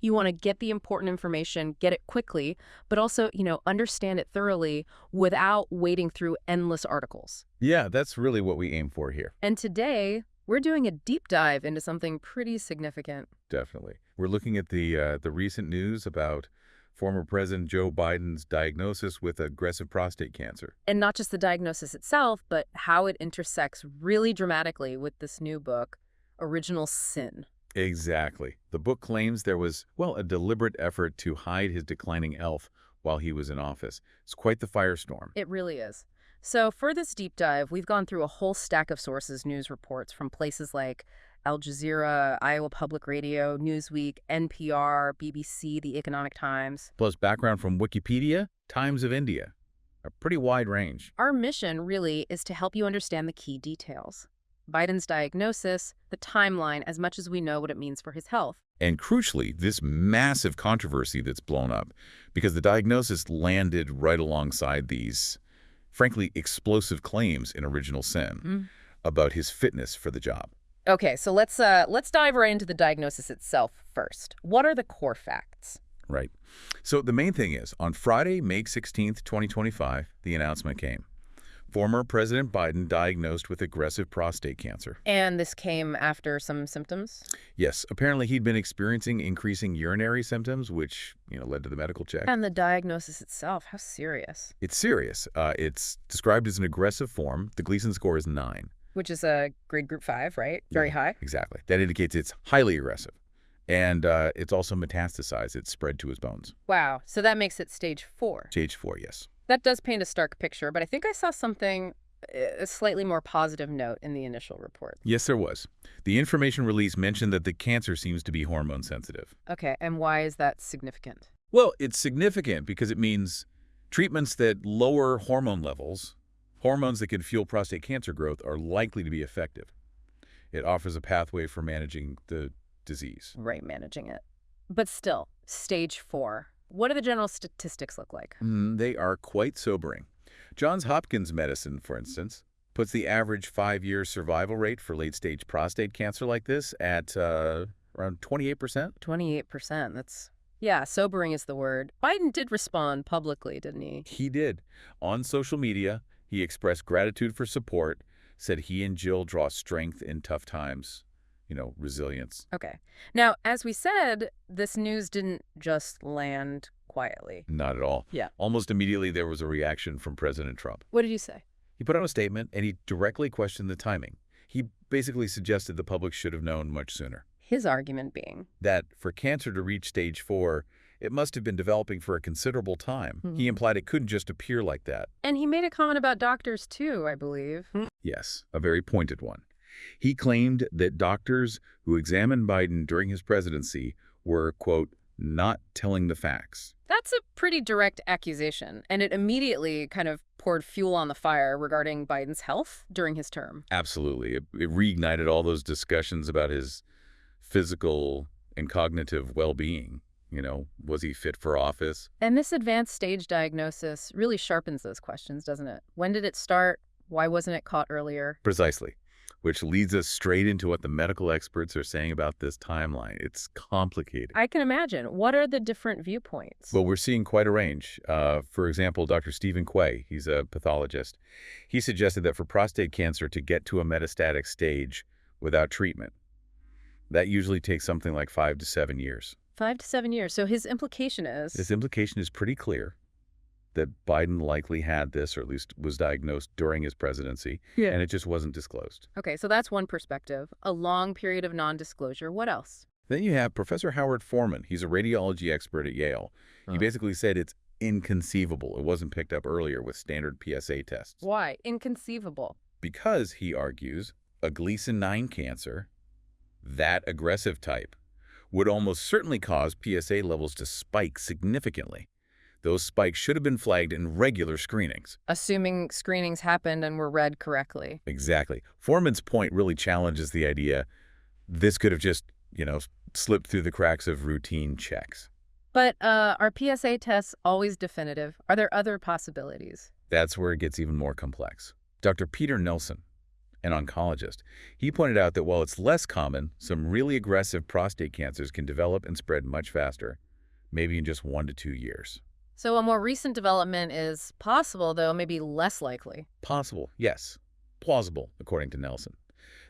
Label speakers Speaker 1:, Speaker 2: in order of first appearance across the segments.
Speaker 1: You want to get the important information, get it quickly, but also, understand it thoroughly without wading through endless articles.
Speaker 2: Yeah, that's really what we aim for here.
Speaker 1: And today, we're doing a deep dive into something pretty significant.
Speaker 2: Definitely. We're looking at the recent news about former President Joe Biden's diagnosis with aggressive prostate cancer.
Speaker 1: And not just the diagnosis itself, but how it intersects really dramatically with this new book, Original Sin.
Speaker 2: Exactly. The book claims there was, well, a deliberate effort to hide his declining health while he was in office. It's quite the firestorm.
Speaker 1: It really is. So for this deep dive, we've gone through a whole stack of sources, news reports from places like Al Jazeera, Iowa Public Radio, Newsweek, NPR, BBC, The Economic Times.
Speaker 2: Plus background from Wikipedia, Times of India. A pretty wide range.
Speaker 1: Our mission really is to help you understand the key details. Biden's diagnosis, the timeline, as much as we know what it means for his health.
Speaker 2: And crucially, this massive controversy that's blown up because the diagnosis landed right alongside these, frankly, explosive claims in Original Sin about his fitness for the job.
Speaker 1: Okay, so let's dive right into the diagnosis itself first. What are the core facts?
Speaker 2: Right. So the main thing is, on Friday, May 16th, 2025, the announcement came. Former President Biden diagnosed with aggressive prostate cancer.
Speaker 1: And this came after some symptoms?
Speaker 2: Yes, apparently he'd been experiencing increasing urinary symptoms, which, led to the medical check.
Speaker 1: And the diagnosis itself, how serious?
Speaker 2: It's serious. It's described as an aggressive form. The Gleason score is 9.
Speaker 1: Which is a grade group 5, right? Very high?
Speaker 2: Exactly. That indicates it's highly aggressive. And it's also metastasized. It's spread to his bones.
Speaker 1: Wow. So that makes it stage 4.
Speaker 2: Stage 4, yes.
Speaker 1: That does paint a stark picture, but I think I saw something, a slightly more positive note in the initial report.
Speaker 2: Yes, there was. The information release mentioned that the cancer seems to be hormone sensitive.
Speaker 1: Okay, and why is that significant?
Speaker 2: Well, it's significant because it means treatments that lower hormone levels, hormones that can fuel prostate cancer growth, are likely to be effective. It offers a pathway for managing the disease.
Speaker 1: Right, managing it. But still, stage 4. What do the general statistics look like?
Speaker 2: They are quite sobering. Johns Hopkins Medicine, for instance, puts the average 5-year survival rate for late-stage prostate cancer like this at around 28%.
Speaker 1: 28%. Yeah, sobering is the word. Biden did respond publicly, didn't he?
Speaker 2: He did. On social media, he expressed gratitude for support, said he and Jill draw strength in tough times. Resilience.
Speaker 1: Okay. Now, as we said, this news didn't just land quietly.
Speaker 2: Not at all.
Speaker 1: Yeah.
Speaker 2: Almost immediately, there was a reaction from President Trump.
Speaker 1: What did you say?
Speaker 2: He put out a statement, and he directly questioned the timing. He basically suggested the public should have known much sooner.
Speaker 1: His argument being?
Speaker 2: That for cancer to reach stage 4, it must have been developing for a considerable time. He implied it couldn't just appear like that.
Speaker 1: And he made a comment about doctors, too, I believe.
Speaker 2: Yes, a very pointed one. He claimed that doctors who examined Biden during his presidency were, quote, not telling the facts.
Speaker 1: That's a pretty direct accusation, and it immediately kind of poured fuel on the fire regarding Biden's health during his term.
Speaker 2: Absolutely. It reignited all those discussions about his physical and cognitive well-being. Was he fit for office?
Speaker 1: And this advanced stage diagnosis really sharpens those questions, doesn't it? When did it start? Why wasn't it caught earlier?
Speaker 2: Precisely. Which leads us straight into what the medical experts are saying about this timeline. It's complicated.
Speaker 1: I can imagine. What are the different viewpoints?
Speaker 2: Well, we're seeing quite a range. For example, Dr. Stephen Quay, he's a pathologist. He suggested that for prostate cancer to get to a metastatic stage without treatment, that usually takes something like 5 to 7 years.
Speaker 1: 5 to 7 years. So his implication is?
Speaker 2: His implication is pretty clear. That Biden likely had this, or at least was diagnosed during his presidency, and it just wasn't disclosed.
Speaker 1: Okay, so that's one perspective. A long period of non-disclosure. What else?
Speaker 2: Then you have Professor Howard Foreman. He's a radiology expert at Yale. He basically said it's inconceivable it wasn't picked up earlier with standard PSA tests.
Speaker 1: Why? Inconceivable.
Speaker 2: Because, he argues, a Gleason 9 cancer, that aggressive type, would almost certainly cause PSA levels to spike significantly. Those spikes should have been flagged in regular screenings.
Speaker 1: Assuming screenings happened and were read correctly.
Speaker 2: Exactly. Foreman's point really challenges the idea this could have just, slipped through the cracks of routine checks.
Speaker 1: But are PSA tests always definitive? Are there other possibilities?
Speaker 2: That's where it gets even more complex. Dr. Peter Nelson, an oncologist. He pointed out that while it's less common, some really aggressive prostate cancers can develop and spread much faster, maybe in just 1 to 2 years.
Speaker 1: So a more recent development is possible, though maybe less likely.
Speaker 2: Possible, yes. Plausible, according to Nelson.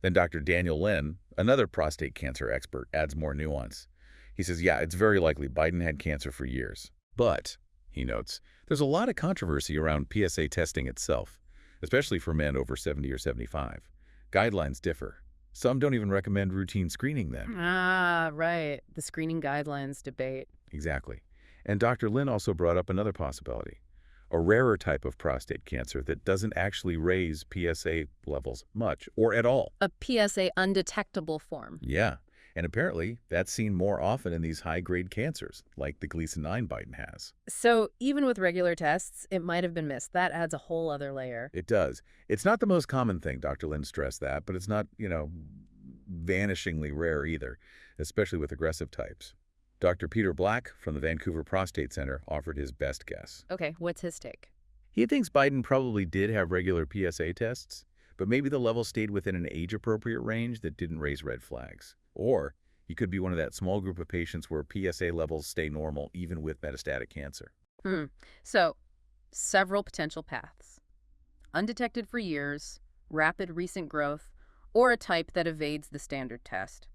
Speaker 2: Then Dr. Daniel Lin, another prostate cancer expert, adds more nuance. He says, yeah, it's very likely Biden had cancer for years. But, he notes, there's a lot of controversy around PSA testing itself, especially for men over 70 or 75. Guidelines differ. Some don't even recommend routine screening then.
Speaker 1: Ah, right. The screening guidelines debate.
Speaker 2: Exactly. And Dr. Lin also brought up another possibility, a rarer type of prostate cancer that doesn't actually raise PSA levels much or at all.
Speaker 1: A PSA undetectable form.
Speaker 2: Yeah, and apparently that's seen more often in these high-grade cancers, like the Gleason 9 Biden has.
Speaker 1: So even with regular tests, it might have been missed. That adds a whole other layer.
Speaker 2: It does. It's not the most common thing, Dr. Lin stressed that, but it's not, vanishingly rare either, especially with aggressive types. Dr. Peter Black from the Vancouver Prostate Center offered his best guess.
Speaker 1: Okay, what's his take?
Speaker 2: He thinks Biden probably did have regular PSA tests, but maybe the level stayed within an age-appropriate range that didn't raise red flags. Or he could be one of that small group of patients where PSA levels stay normal even with metastatic cancer.
Speaker 1: So, several potential paths. Undetected for years, rapid recent growth, or a type that evades the standard test.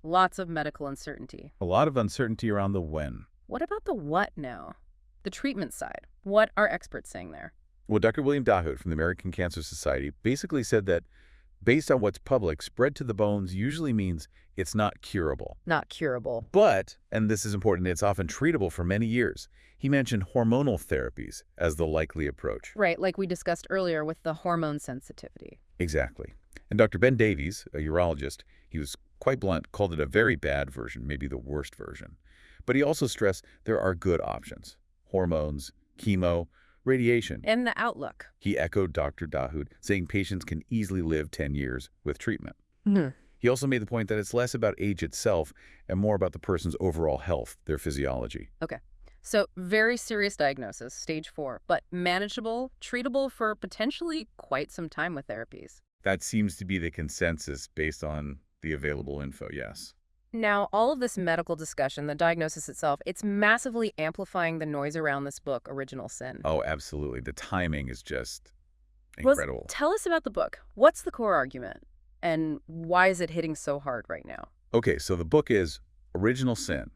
Speaker 1: Lots of medical uncertainty.
Speaker 2: A lot of uncertainty around the when.
Speaker 1: What about the what now? The treatment side. What are experts saying there?
Speaker 2: Well, Dr. William Dahoud from the American Cancer Society basically said that based on what's public, spread to the bones usually means it's not curable.
Speaker 1: Not curable.
Speaker 2: But, and this is important, it's often treatable for many years. He mentioned hormonal therapies as the likely approach.
Speaker 1: Right, like we discussed earlier with the hormone sensitivity.
Speaker 2: Exactly. And Dr. Ben Davies, a urologist, he was quite blunt, called it a very bad version, maybe the worst version. But he also stressed there are good options. Hormones, chemo, radiation.
Speaker 1: And the outlook.
Speaker 2: He echoed Dr. Dahoud, saying patients can easily live 10 years with treatment.
Speaker 1: Mm-hmm.
Speaker 2: He also made the point that it's less about age itself and more about the person's overall health, their physiology.
Speaker 1: Okay. So very serious diagnosis, stage 4, but manageable, treatable for potentially quite some time with therapies.
Speaker 2: That seems to be the consensus based on the available info, yes.
Speaker 1: Now, all of this medical discussion, the diagnosis itself, it's massively amplifying the noise around this book, Original Sin.
Speaker 2: Oh, absolutely. The timing is just incredible.
Speaker 1: Tell us about the book. What's the core argument? And why is it hitting so hard right now?
Speaker 2: Okay, so the book is Original Sin,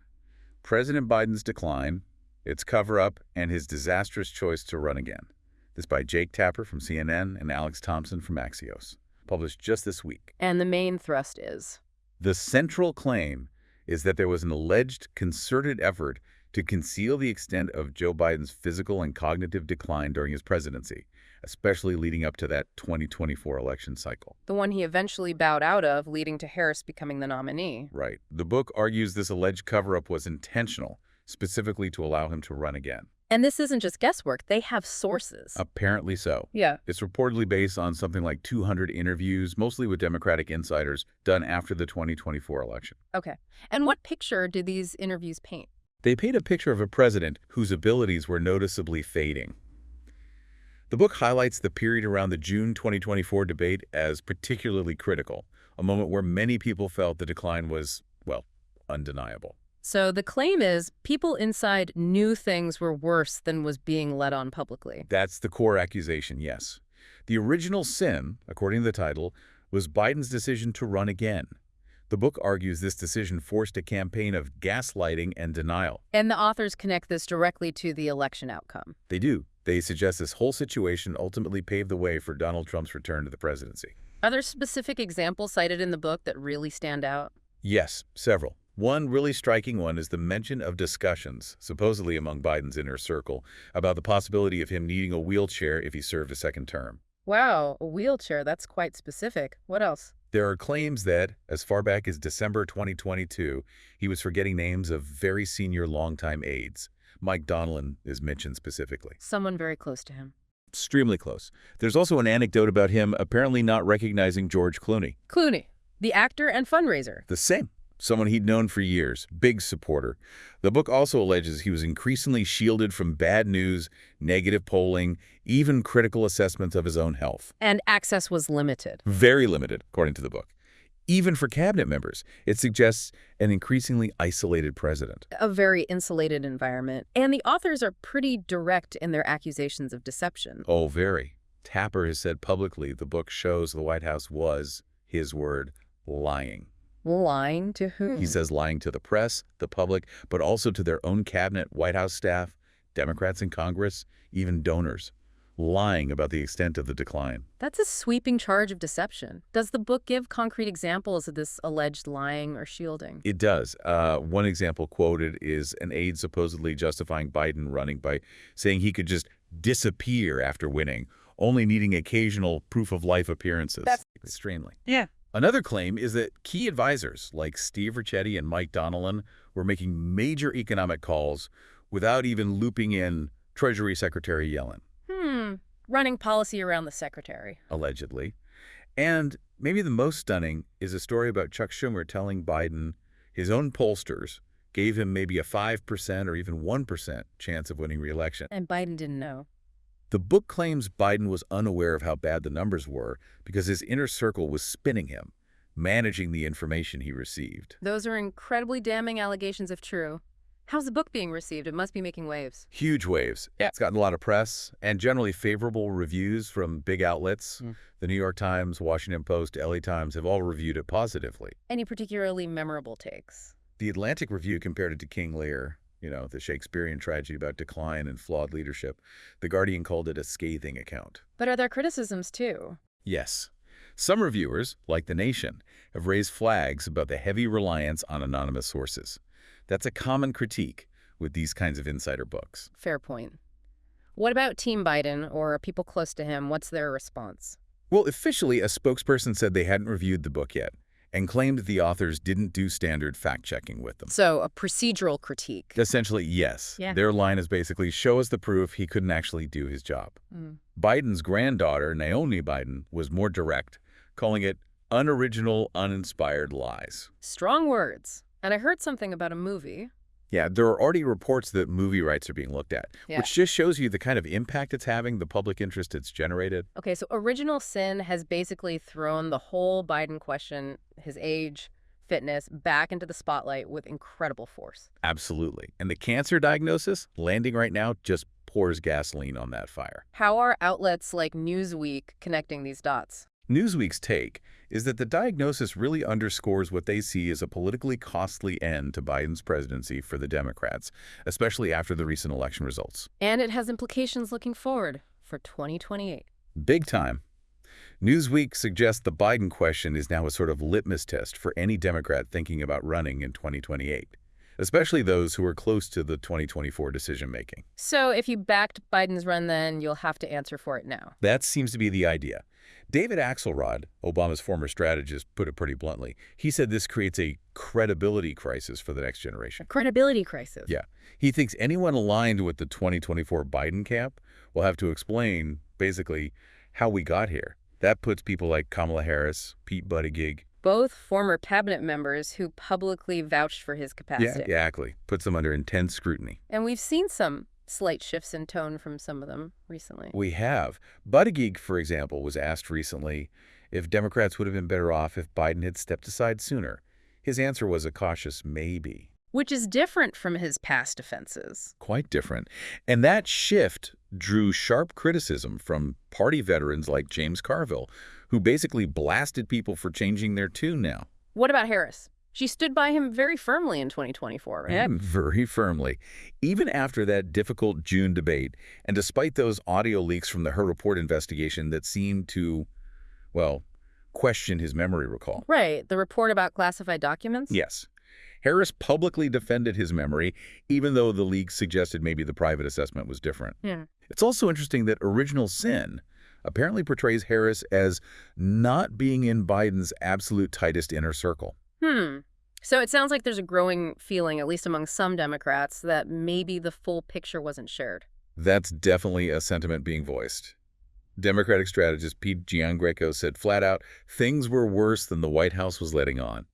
Speaker 2: President Biden's Decline, Its Cover-Up, and His Disastrous Choice to Run Again. This by Jake Tapper from CNN and Alex Thompson from Axios, published just this week.
Speaker 1: And the main thrust is?
Speaker 2: The central claim is that there was an alleged concerted effort to conceal the extent of Joe Biden's physical and cognitive decline during his presidency, especially leading up to that 2024 election cycle.
Speaker 1: The one he eventually bowed out of, leading to Harris becoming the nominee.
Speaker 2: Right. The book argues this alleged cover-up was intentional, specifically to allow him to run again.
Speaker 1: And this isn't just guesswork. They have sources.
Speaker 2: Apparently so.
Speaker 1: Yeah.
Speaker 2: It's reportedly based on something like 200 interviews, mostly with Democratic insiders, done after the 2024 election.
Speaker 1: Okay. And what picture do these interviews paint?
Speaker 2: They paint a picture of a president whose abilities were noticeably fading. The book highlights the period around the June 2024 debate as particularly critical, a moment where many people felt the decline was, well, undeniable.
Speaker 1: So the claim is people inside knew things were worse than was being let on publicly.
Speaker 2: That's the core accusation, yes. The original sin, according to the title, was Biden's decision to run again. The book argues this decision forced a campaign of gaslighting and denial.
Speaker 1: And the authors connect this directly to the election outcome.
Speaker 2: They do. They suggest this whole situation ultimately paved the way for Donald Trump's return to the presidency.
Speaker 1: Are there specific examples cited in the book that really stand out?
Speaker 2: Yes, several. One really striking one is the mention of discussions, supposedly among Biden's inner circle, about the possibility of him needing a wheelchair if he served a second term.
Speaker 1: Wow, a wheelchair, that's quite specific. What else?
Speaker 2: There are claims that, as far back as December 2022, he was forgetting names of very senior longtime aides. Mike Donilon is mentioned specifically.
Speaker 1: Someone very close to him.
Speaker 2: Extremely close. There's also an anecdote about him apparently not recognizing George Clooney.
Speaker 1: Clooney, the actor and fundraiser.
Speaker 2: The same. someone he'd known for years, big supporter. The book also alleges he was increasingly shielded from bad news, negative polling, even critical assessments of his own health.
Speaker 1: And access was limited.
Speaker 2: Very limited, according to the book. Even for cabinet members, it suggests an increasingly isolated president.
Speaker 1: A very insulated environment. And the authors are pretty direct in their accusations of deception.
Speaker 2: Oh, very. Tapper has said publicly the book shows the White House was, his word, lying.
Speaker 1: Lying to whom?
Speaker 2: He says lying to the press, the public, but also to their own cabinet, White House staff, Democrats in Congress, even donors. Lying about the extent of the decline.
Speaker 1: That's a sweeping charge of deception. Does the book give concrete examples of this alleged lying or shielding?
Speaker 2: It does. One example quoted is an aide supposedly justifying Biden running by saying he could just disappear after winning, only needing occasional proof-of-life appearances.
Speaker 1: That's
Speaker 2: extremely.
Speaker 1: Yeah.
Speaker 2: Another claim is that key advisors like Steve Ricchetti and Mike Donilon were making major economic calls without even looping in Treasury Secretary Yellen.
Speaker 1: Running policy around the secretary.
Speaker 2: Allegedly. And maybe the most stunning is a story about Chuck Schumer telling Biden his own pollsters gave him maybe a 5% or even 1% chance of winning re-election.
Speaker 1: And Biden didn't know.
Speaker 2: The book claims Biden was unaware of how bad the numbers were because his inner circle was spinning him, managing the information he received.
Speaker 1: Those are incredibly damning allegations if true. How's the book being received? It must be making waves.
Speaker 2: Huge waves. Yeah. It's gotten a lot of press and generally favorable reviews from big outlets. The New York Times, Washington Post, LA Times have all reviewed it positively.
Speaker 1: Any particularly memorable takes?
Speaker 2: The Atlantic Review compared it to King Lear, the Shakespearean tragedy about decline and flawed leadership. The Guardian called it a scathing account.
Speaker 1: But are there criticisms too?
Speaker 2: Yes. Some reviewers, like The Nation, have raised flags about the heavy reliance on anonymous sources. That's a common critique with these kinds of insider books.
Speaker 1: Fair point. What about Team Biden or people close to him? What's their response?
Speaker 2: Well, officially, a spokesperson said they hadn't reviewed the book yet and claimed the authors didn't do standard fact-checking with them.
Speaker 1: So, a procedural critique.
Speaker 2: Essentially, yes.
Speaker 1: Yeah.
Speaker 2: Their line is basically, show us the proof he couldn't actually do his job. Biden's granddaughter, Naomi Biden, was more direct, calling it unoriginal, uninspired lies.
Speaker 1: Strong words. And I heard something about a movie.
Speaker 2: Yeah, there are already reports that movie rights are being looked at, which just shows you the kind of impact it's having, the public interest it's generated.
Speaker 1: Okay, so Original Sin has basically thrown the whole Biden question, his age, fitness, back into the spotlight with incredible force.
Speaker 2: Absolutely. And the cancer diagnosis, landing right now, just pours gasoline on that fire.
Speaker 1: How are outlets like Newsweek connecting these dots?
Speaker 2: Newsweek's take is that the diagnosis really underscores what they see as a politically costly end to Biden's presidency for the Democrats, especially after the recent election results.
Speaker 1: And it has implications looking forward for 2028.
Speaker 2: Big time. Newsweek suggests the Biden question is now a sort of litmus test for any Democrat thinking about running in 2028, especially those who are close to the 2024 decision-making.
Speaker 1: So if you backed Biden's run then, you'll have to answer for it now.
Speaker 2: That seems to be the idea. David Axelrod, Obama's former strategist, put it pretty bluntly. He said this creates a credibility crisis for the next generation.
Speaker 1: A credibility crisis?
Speaker 2: Yeah. He thinks anyone aligned with the 2024 Biden camp will have to explain, basically, how we got here. That puts people like Kamala Harris, Pete Buttigieg.
Speaker 1: Both former cabinet members who publicly vouched for his capacity.
Speaker 2: Yeah, exactly. Puts them under intense scrutiny.
Speaker 1: And we've seen some slight shifts in tone from some of them recently.
Speaker 2: We have. Buttigieg, for example, was asked recently if Democrats would have been better off if Biden had stepped aside sooner. His answer was a cautious maybe.
Speaker 1: Which is different from his past offenses.
Speaker 2: Quite different. And that shift drew sharp criticism from party veterans like James Carville, who basically blasted people for changing their tune now.
Speaker 1: What about Harris? She stood by him very firmly in 2024, right?
Speaker 2: And very firmly. Even after that difficult June debate, and despite those audio leaks from the Her Report investigation that seemed to, well, question his memory recall.
Speaker 1: Right, the report about classified documents?
Speaker 2: Yes. Harris publicly defended his memory, even though the leaks suggested maybe the private assessment was different.
Speaker 1: Yeah.
Speaker 2: It's also interesting that Original Sin apparently portrays Harris as not being in Biden's absolute tightest inner circle.
Speaker 1: So it sounds like there's a growing feeling, at least among some Democrats, that maybe the full picture wasn't shared.
Speaker 2: That's definitely a sentiment being voiced. Democratic strategist Pete Giangreco said flat out, things were worse than the White House was letting on.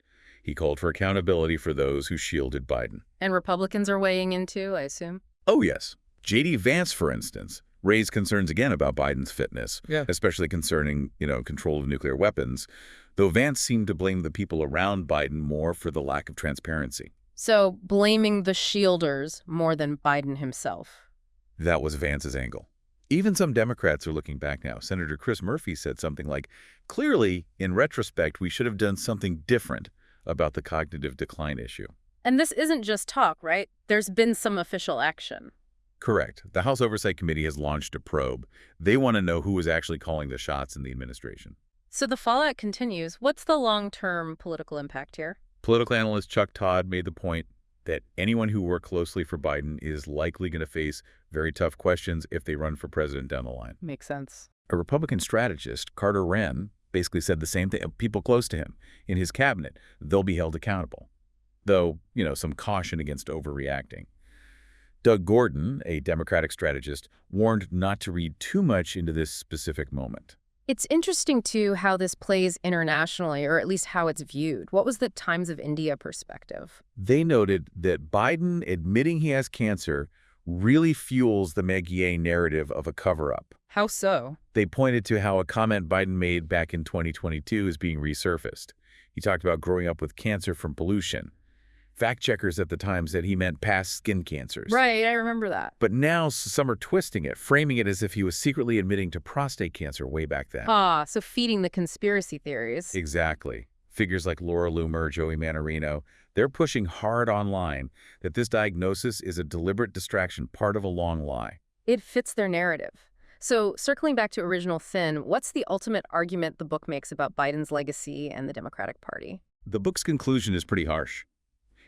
Speaker 2: He called for accountability for those who shielded Biden.
Speaker 1: And Republicans are weighing in too, I assume?
Speaker 2: Oh, yes. J.D. Vance, for instance, raised concerns again about Biden's fitness, especially concerning, control of nuclear weapons, though Vance seemed to blame the people around Biden more for the lack of transparency.
Speaker 1: So blaming the shielders more than Biden himself.
Speaker 2: That was Vance's angle. Even some Democrats are looking back now. Senator Chris Murphy said something like, clearly, in retrospect, we should have done something different about the cognitive decline issue.
Speaker 1: And this isn't just talk, right? There's been some official action.
Speaker 2: Correct. The House Oversight Committee has launched a probe. They want to know who was actually calling the shots in the administration.
Speaker 1: So the fallout continues. What's the long-term political impact here?
Speaker 2: Political analyst Chuck Todd made the point that anyone who worked closely for Biden is likely going to face very tough questions if they run for president down the line.
Speaker 1: Makes sense.
Speaker 2: A Republican strategist, Carter Wren, basically said the same thing. People close to him in his cabinet, they'll be held accountable. Though, some caution against overreacting. Doug Gordon, a Democratic strategist, warned not to read too much into this specific moment.
Speaker 1: It's interesting, too, how this plays internationally, or at least how it's viewed. What was the Times of India perspective?
Speaker 2: They noted that Biden admitting he has cancer really fuels the Megillah narrative of a cover-up.
Speaker 1: How so?
Speaker 2: They pointed to how a comment Biden made back in 2022 is being resurfaced. He talked about growing up with cancer from pollution. Fact-checkers at the time said he meant past skin cancers.
Speaker 1: Right, I remember that.
Speaker 2: But now some are twisting it, framing it as if he was secretly admitting to prostate cancer way back then.
Speaker 1: So feeding the conspiracy theories.
Speaker 2: Exactly. Figures like Laura Loomer, Joey Manarino, they're pushing hard online that this diagnosis is a deliberate distraction, part of a long lie.
Speaker 1: It fits their narrative. So circling back to Original Sin, what's the ultimate argument the book makes about Biden's legacy and the Democratic Party?
Speaker 2: The book's conclusion is pretty harsh.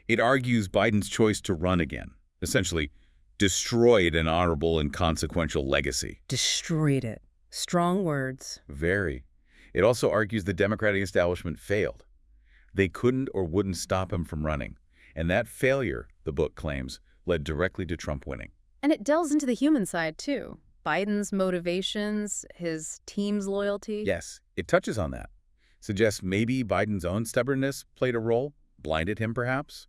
Speaker 2: It argues Biden's choice to run again, essentially destroyed an honorable and consequential legacy.
Speaker 1: Destroyed it. Strong words.
Speaker 2: Very. It also argues the Democratic establishment failed. They couldn't or wouldn't stop him from running. And that failure, the book claims, led directly to Trump winning.
Speaker 1: And it delves into the human side, too. Biden's motivations, his team's loyalty.
Speaker 2: Yes, it touches on that. Suggests maybe Biden's own stubbornness played a role, blinded him perhaps,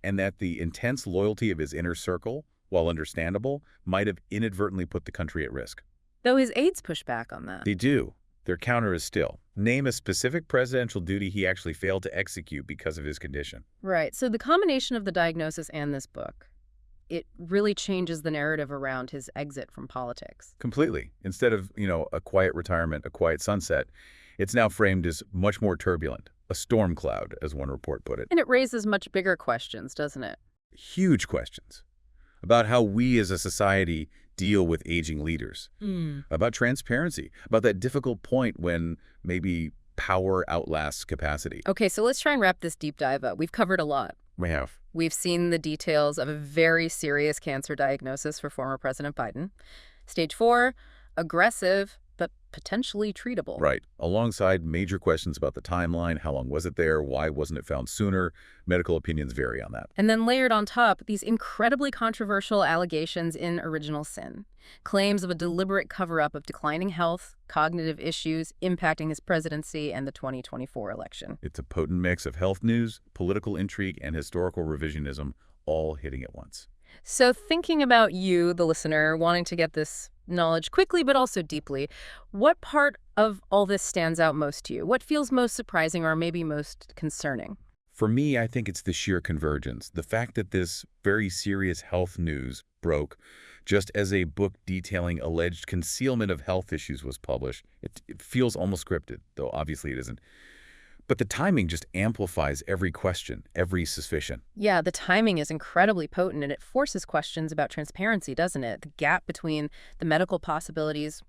Speaker 2: and that the intense loyalty of his inner circle, while understandable, might have inadvertently put the country at risk.
Speaker 1: Though his aides push back on that.
Speaker 2: They do. Their counter is still, name a specific presidential duty he actually failed to execute because of his condition.
Speaker 1: Right. So the combination of the diagnosis and this book, it really changes the narrative around his exit from politics.
Speaker 2: Completely. Instead of, a quiet retirement, a quiet sunset, it's now framed as much more turbulent, a storm cloud, as one report put it.
Speaker 1: And it raises much bigger questions, doesn't it?
Speaker 2: Huge questions about how we as a society deal with aging leaders, about transparency, about that difficult point when maybe power outlasts capacity.
Speaker 1: Okay, so let's try and wrap this deep dive up. We've covered a lot.
Speaker 2: We have.
Speaker 1: We've seen the details of a very serious cancer diagnosis for former President Biden. Stage 4, aggressive, but potentially treatable.
Speaker 2: Right. Alongside major questions about the timeline, how long was it there, why wasn't it found sooner? Medical opinions vary on that.
Speaker 1: And then layered on top, these incredibly controversial allegations in Original Sin. Claims of a deliberate cover-up of declining health, cognitive issues impacting his presidency and the 2024 election.
Speaker 2: It's a potent mix of health news, political intrigue, and historical revisionism all hitting at once.
Speaker 1: So thinking about you, the listener, wanting to get this knowledge quickly but also deeply, what part of all this stands out most to you? What feels most surprising or maybe most concerning?
Speaker 2: For me, I think it's the sheer convergence. The fact that this very serious health news broke just as a book detailing alleged concealment of health issues was published. It feels almost scripted, though obviously it isn't. But the timing just amplifies every question, every suspicion.
Speaker 1: Yeah, the timing is incredibly potent, and it forces questions about transparency, doesn't it? The gap between the medical possibilities,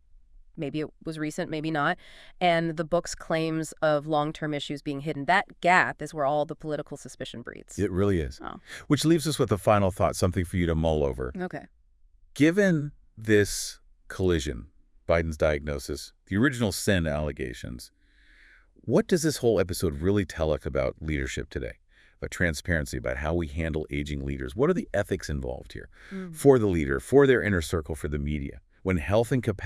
Speaker 1: maybe it was recent, maybe not, and the book's claims of long-term issues being hidden. That gap is where all the political suspicion breeds.
Speaker 2: It really is.
Speaker 1: Oh.
Speaker 2: Which leaves us with a final thought, something for you to mull over.
Speaker 1: Okay.
Speaker 2: Given this collision, Biden's diagnosis, the Original Sin allegations, what does this whole episode really tell us about leadership today? About transparency, about how we handle aging leaders? What are the ethics involved here? For the leader, for their inner circle, for the media? When health and capacity